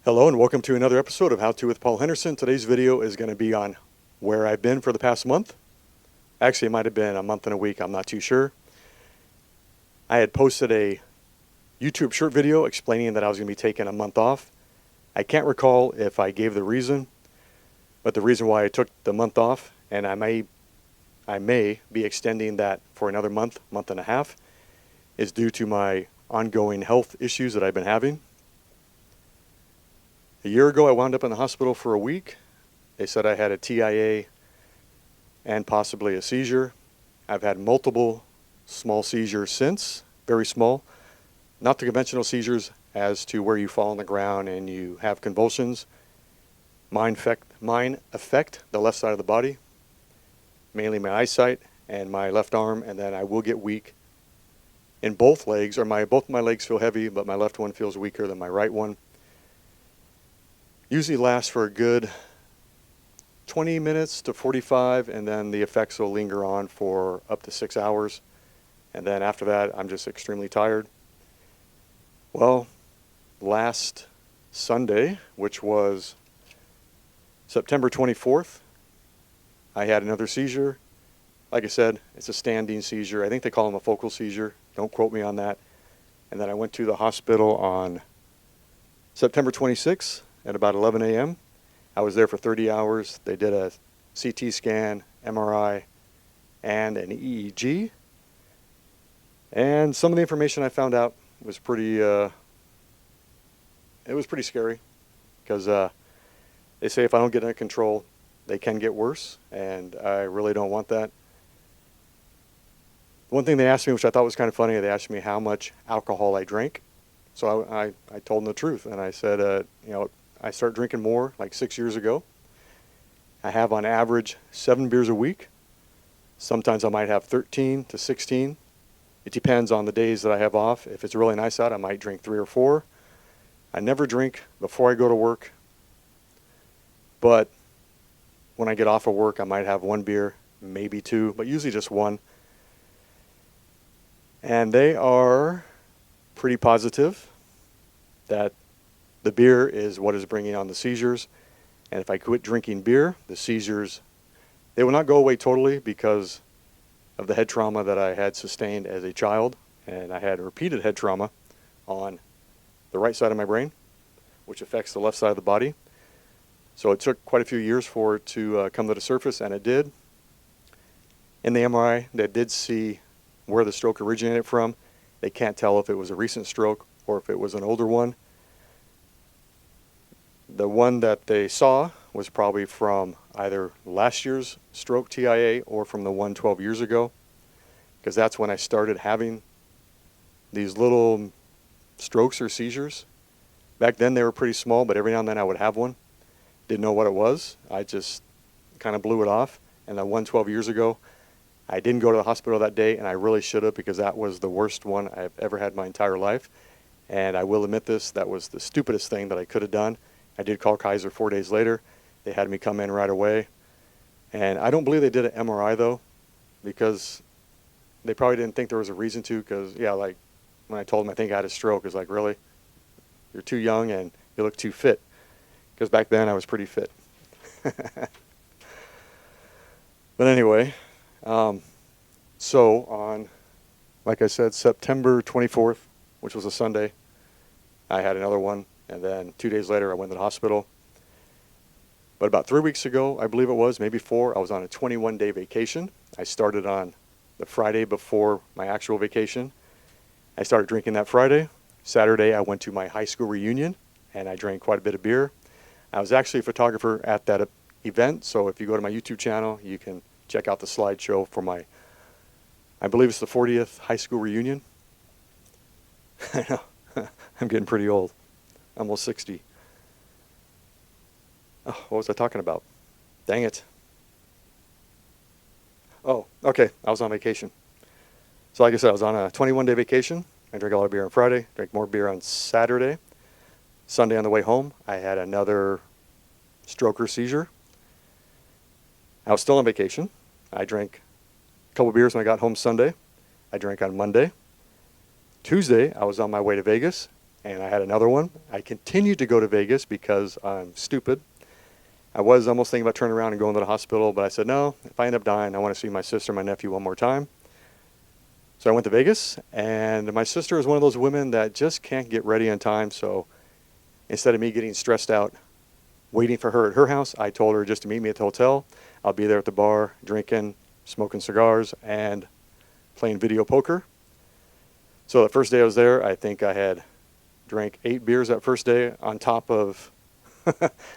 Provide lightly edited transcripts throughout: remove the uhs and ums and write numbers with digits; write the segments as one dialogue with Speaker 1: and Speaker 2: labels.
Speaker 1: Hello and welcome to another episode of How To with Paul Henderson. Today's video is going to be on where I've been for the past month. Actually, it might have been a month and a week, I'm not too sure. I had posted a YouTube short video explaining that I was going to be taking a month off. I can't recall if I gave the reason, but the reason why I took the month off, and I may be extending that for another month and a half, is due to my ongoing health issues that I've been having. A year ago, I wound up in the hospital for a week. They said I had a TIA and possibly a seizure. I've had multiple small seizures since, very small. Not the conventional seizures as to where you fall on the ground and you have convulsions. Mine affect the left side of the body, mainly my eyesight and my left arm, and then I will get weak in both legs, or both my legs feel heavy, but my left one feels weaker than my right one. Usually lasts for a good 20 minutes to 45, and then the effects will linger on for up to 6 hours. And then after that, I'm just extremely tired. Well, last Sunday, which was September 24th, I had another seizure. Like I said, it's a standing seizure. I think they call them a focal seizure. Don't quote me on that. And then I went to the hospital on September 26th. At about 11 a.m. I was there for 30 hours. They did a CT scan, MRI, and an EEG. And some of the information I found out was pretty scary, because they say if I don't get under control, they can get worse, and I really don't want that. One thing they asked me, which I thought was kind of funny, they asked me how much alcohol I drank. So I told them the truth, and I said, I started drinking more like 6 years ago. I have on average 7 beers a week. Sometimes I might have 13 to 16. It depends on the days that I have off. If it's really nice out, I might drink 3 or 4. I never drink before I go to work, but when I get off of work, I might have 1 beer, maybe 2, but usually just 1. And they are pretty positive that the beer is what is bringing on the seizures. And if I quit drinking beer, the seizures, they will not go away totally because of the head trauma that I had sustained as a child. And I had repeated head trauma on the right side of my brain, which affects the left side of the body. So it took quite a few years for it to come to the surface, and it did. In the MRI, they did see where the stroke originated from. They can't tell if it was a recent stroke or if it was an older one. The one that they saw was probably from either last year's stroke TIA or from the one 12 years ago, because that's when I started having these little strokes or seizures. Back then they were pretty small, but every now and then I would have one. Didn't know what it was. I just kind of blew it off. And the one 12 years ago, I didn't go to the hospital that day, and I really should have, because that was the worst one I've ever had in my entire life. And I will admit this, that was the stupidest thing that I could have done. I did call Kaiser 4 days later. They had me come in right away. And I don't believe they did an MRI, though, because they probably didn't think there was a reason to, because, yeah, like when I told them I think I had a stroke, it's like, really? You're too young and you look too fit. Because back then I was pretty fit. But anyway, so on, like I said, September 24th, which was a Sunday, I had another one. And then 2 days later, I went to the hospital. But about 3 weeks ago, I believe it was, maybe 4, I was on a 21-day vacation. I started on the Friday before my actual vacation. I started drinking that Friday. Saturday, I went to my high school reunion, and I drank quite a bit of beer. I was actually a photographer at that event, so if you go to my YouTube channel, you can check out the slideshow for my, I believe it's the 40th high school reunion. I know, I'm getting pretty old. Almost 60. Oh, what was I talking about? Dang it. Oh, okay. I was on vacation. So like I said, I was on a 21-day vacation. I drank a lot of beer on Friday, drank more beer on Saturday. Sunday on the way home, I had another stroke or seizure. I was still on vacation. I drank a couple beers when I got home Sunday. I drank on Monday. Tuesday, I was on my way to Vegas. and I had another one. I continued to go to Vegas because I'm stupid. I was almost thinking about turning around and going to the hospital, but I said, no, if I end up dying, I want to see my sister and my nephew one more time. So I went to Vegas, and my sister is one of those women that just can't get ready on time. So instead of me getting stressed out waiting for her at her house, I told her just to meet me at the hotel. I'll be there at the bar, drinking, smoking cigars, and playing video poker. So the first day I was there, I think I had drank 8 beers that first day on top of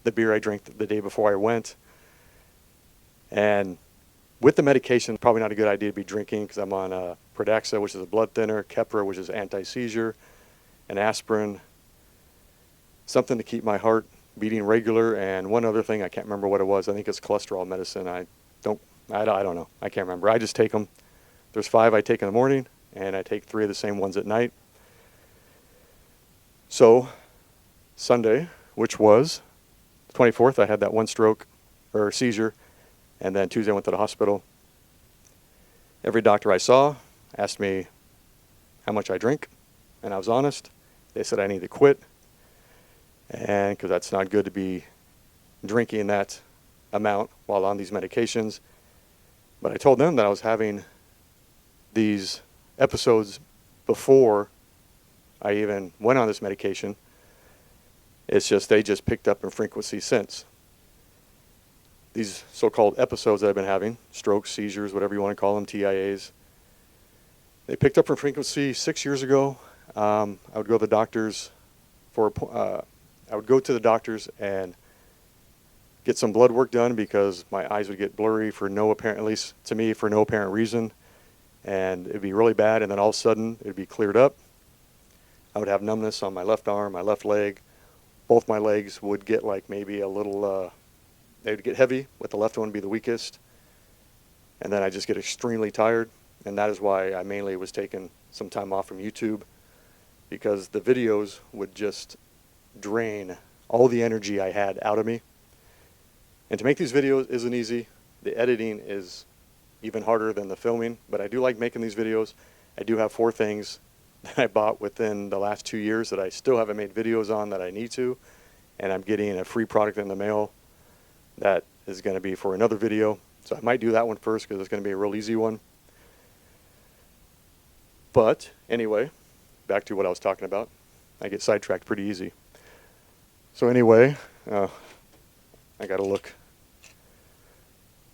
Speaker 1: the beer I drank the day before I went. And with the medication, probably not a good idea to be drinking because I'm on Pradaxa, which is a blood thinner, Keppra, which is anti-seizure, and aspirin, something to keep my heart beating regular, and one other thing, I can't remember what it was. I think it's cholesterol medicine. I don't know. I can't remember. I just take them. There's 5 I take in the morning, and I take 3 of the same ones at night. So Sunday, which was the 24th, I had that one stroke or seizure, and then Tuesday I went to the hospital. Every doctor I saw asked me how much I drink, and I was honest. They said I need to quit, and because that's not good to be drinking that amount while on these medications. But I told them that I was having these episodes before I even went on this medication. It's just they just picked up in frequency since. These so-called episodes that I've been having, strokes, seizures, whatever you want to call them, TIAs, they picked up in frequency 6 years ago. I would go to the doctors and get some blood work done because my eyes would get blurry for no apparent, at least to me, for no apparent reason. And it'd be really bad, and then all of a sudden it'd be cleared up. I would have numbness on my left arm, my left leg. Both my legs would get like maybe a little, they would get heavy, with the left one be the weakest. And then I just get extremely tired, and that is why I mainly was taking some time off from YouTube, because the videos would just drain all the energy I had out of me. And to make these videos isn't easy. The editing is even harder than the filming, but I do like making these videos. I do have 4 things that I bought within the last 2 years that I still haven't made videos on that I need to, and I'm getting a free product in the mail that is going to be for another video. So I might do that one first because it's going to be a real easy one. But anyway, back to what I was talking about. I get sidetracked pretty easy. So anyway, I got to look.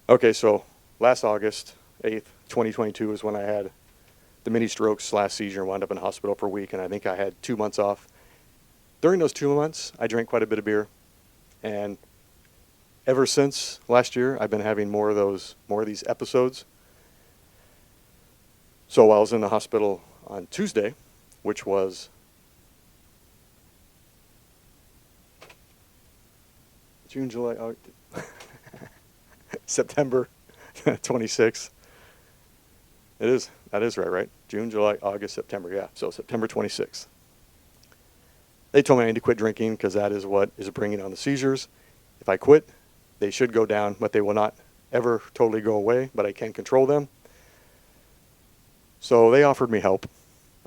Speaker 1: Okay, so last August 8th, 2022 is when I had the mini strokes / seizure and wound up in the hospital for a week, and I think I had 2 months off. During those 2 months, I drank quite a bit of beer, and ever since last year, I've been having more of these episodes. So while I was in the hospital on Tuesday, which was June, July, September 26th. That is right? June, July, August, September, yeah. So September 26th. They told me I need to quit drinking because that is what is bringing on the seizures. If I quit, they should go down, but they will not ever totally go away, but I can control them. So they offered me help.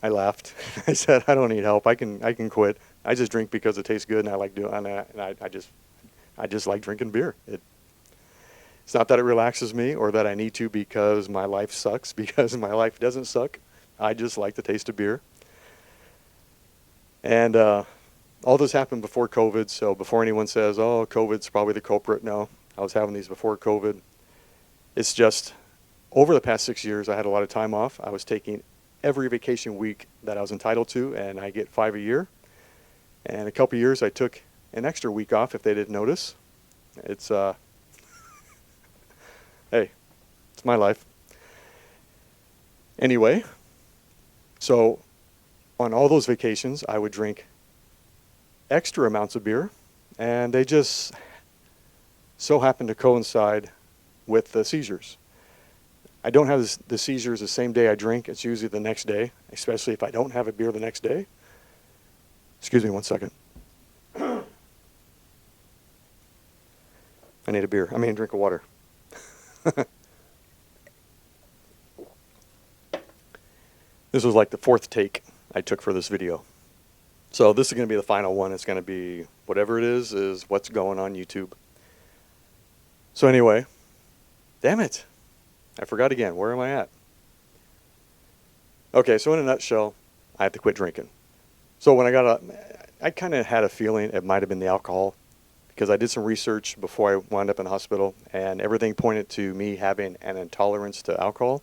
Speaker 1: I laughed. I said, I don't need help. I can quit. I just drink because it tastes good and I like doing that, and I just like drinking beer. It's not that it relaxes me or that I need to because my life sucks, because my life doesn't suck. I just like the taste of beer. And all this happened before COVID, so before anyone says, oh, COVID's probably the culprit, no. I was having these before COVID. It's just, over the past 6 years, I had a lot of time off. I was taking every vacation week that I was entitled to, and I get 5 a year. And a couple years, I took an extra week off if they didn't notice. It's, hey, it's my life. Anyway, so on all those vacations, I would drink extra amounts of beer, and they just so happened to coincide with the seizures. I don't have the seizures the same day I drink. It's usually the next day, especially if I don't have a beer the next day. Excuse me 1 second. I need a beer. I mean, a drink of water. This was like the 4th take I took for this video. So this is going to be the final one. It's going to be whatever it is what's going on YouTube. So anyway, damn it. I forgot again. Where am I at? Okay, so in a nutshell, I have to quit drinking. So when I kind of had a feeling it might have been the alcohol, because I did some research before I wound up in the hospital, and everything pointed to me having an intolerance to alcohol.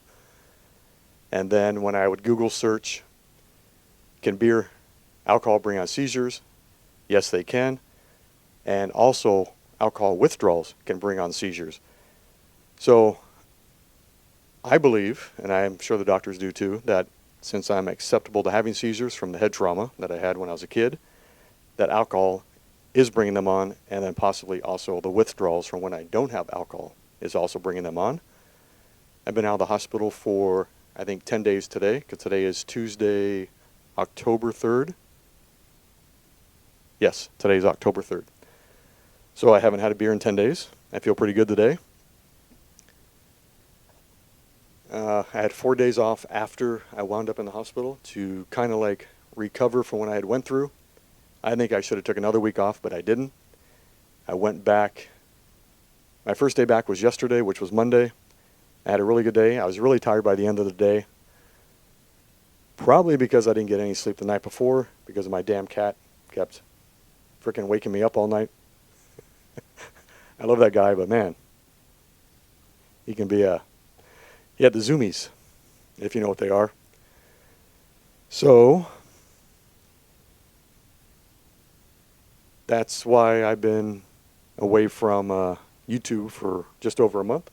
Speaker 1: And then when I would Google search, can alcohol bring on seizures? Yes, they can. And also, alcohol withdrawals can bring on seizures. So I believe, and I'm sure the doctors do too, that since I'm acceptable to having seizures from the head trauma that I had when I was a kid, that alcohol is bringing them on, and then possibly also the withdrawals from when I don't have alcohol is also bringing them on. I've been out of the hospital for, I think, 10 days today, because today is Tuesday, October 3rd. Yes, today is October 3rd. So I haven't had a beer in 10 days. I feel pretty good today. I had 4 days off after I wound up in the hospital to kind of like recover from what I had went through. I think I should have took another week off, but I didn't. I went back. My first day back was yesterday, which was Monday. I had a really good day. I was really tired by the end of the day. Probably because I didn't get any sleep the night before, because of my damn cat kept freaking waking me up all night. I love that guy, but man, he can be he had the zoomies, if you know what they are. So that's why I've been away from YouTube for just over a month.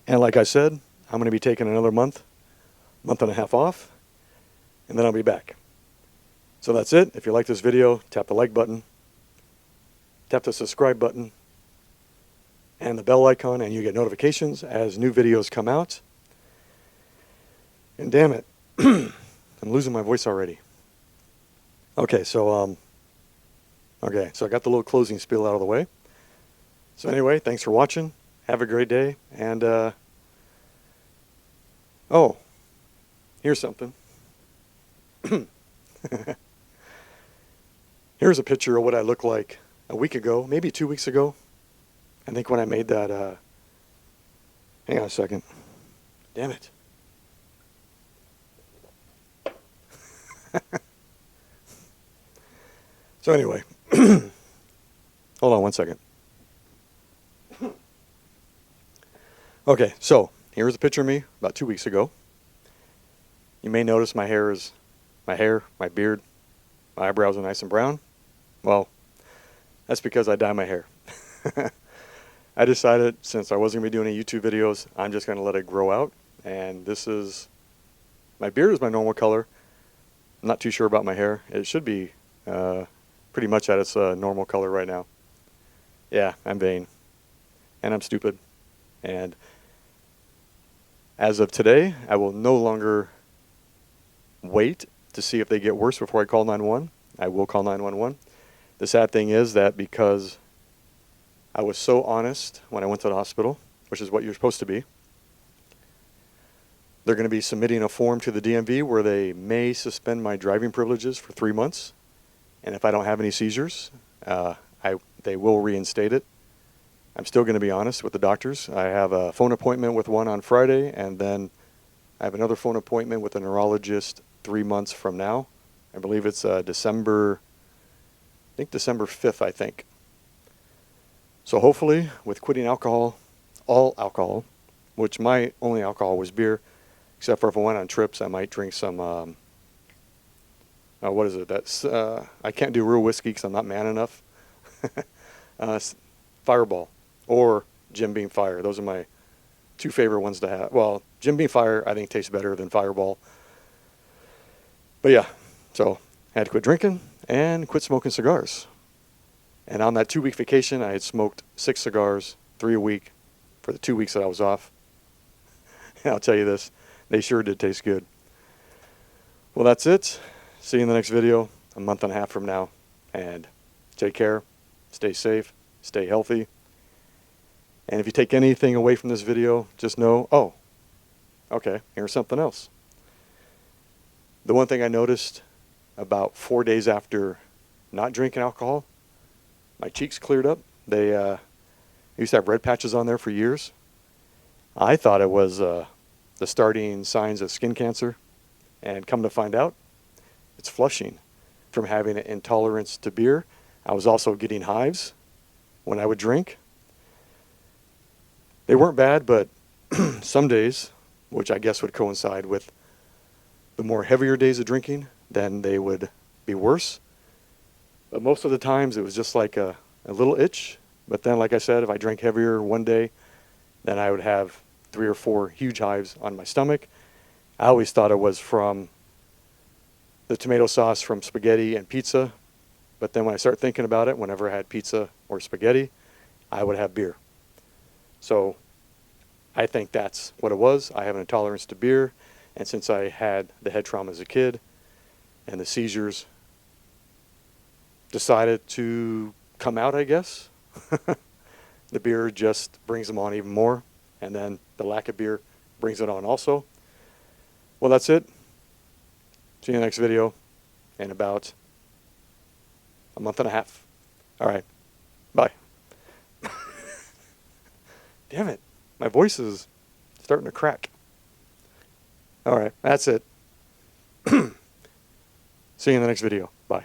Speaker 1: And like I said, I'm going to be taking another month and a half off, and then I'll be back. So that's it. If you like this video, tap the like button, tap the subscribe button, and the bell icon, and you get notifications as new videos come out. And damn it, I'm losing my voice already. Okay, so I got the little closing spiel out of the way. So anyway, thanks for watching. Have a great day, and oh, here's something. Here's a picture of what I looked like a week ago, maybe 2 weeks ago. I think when I made that, hang on a second. Damn it. So anyway, hold on one second. Okay, so here's a picture of me about 2 weeks ago. You may notice my hair, my beard, my eyebrows are nice and brown. Well, that's because I dye my hair. I decided, since I wasn't going to be doing any YouTube videos, I'm just going to let it grow out. And my beard is my normal color. I'm not too sure about my hair. It should be pretty much at its normal color right now. Yeah, I'm vain. And I'm stupid. And as of today, I will no longer wait to see if they get worse before I call 911. I will call 911. The sad thing is that because I was so honest when I went to the hospital, which is what you're supposed to be, they're going to be submitting a form to the DMV where they may suspend my driving privileges for 3 months. And if I don't have any seizures, they will reinstate it. I'm still going to be honest with the doctors. I have a phone appointment with one on Friday, and then I have another phone appointment with a neurologist 3 months from now. I believe it's December 5th, I think. So hopefully, with quitting alcohol, all alcohol, which my only alcohol was beer, except for if I went on trips, I might drink some, what is it? I can't do real whiskey because I'm not man enough. Fireball or Jim Beam Fire. Those are my two favorite ones to have. Well, Jim Beam Fire I think tastes better than Fireball. But yeah, so I had to quit drinking and quit smoking cigars. And on that 2-week vacation, I had smoked 6 cigars, 3 a week, for the 2 weeks that I was off. And I'll tell you this, they sure did taste good. Well, that's it. See you in the next video, a month and a half from now. And take care, stay safe, stay healthy. And if you take anything away from this video, just know, okay, here's something else. The one thing I noticed about 4 days after not drinking alcohol, my cheeks cleared up. They used to have red patches on there for years. I thought it was the starting signs of skin cancer, and come to find out, it's flushing from having an intolerance to beer. I was also getting hives when I would drink. They weren't bad, but some days, which I guess would coincide with the more heavier days of drinking, then they would be worse. But most of the times it was just like a little itch. But then, like I said, if I drank heavier one day, then I would have 3 or 4 huge hives on my stomach. I always thought it was from the tomato sauce from spaghetti and pizza. But then when I start thinking about it, whenever I had pizza or spaghetti, I would have beer. So I think that's what it was. I have an intolerance to beer. And since I had the head trauma as a kid and the seizures decided to come out, I guess, the beer just brings them on even more. And then the lack of beer brings it on also. Well, that's it. See you in the next video in about a month and a half. All right. Bye. Damn it. My voice is starting to crack. All right. That's it. See you in the next video. Bye.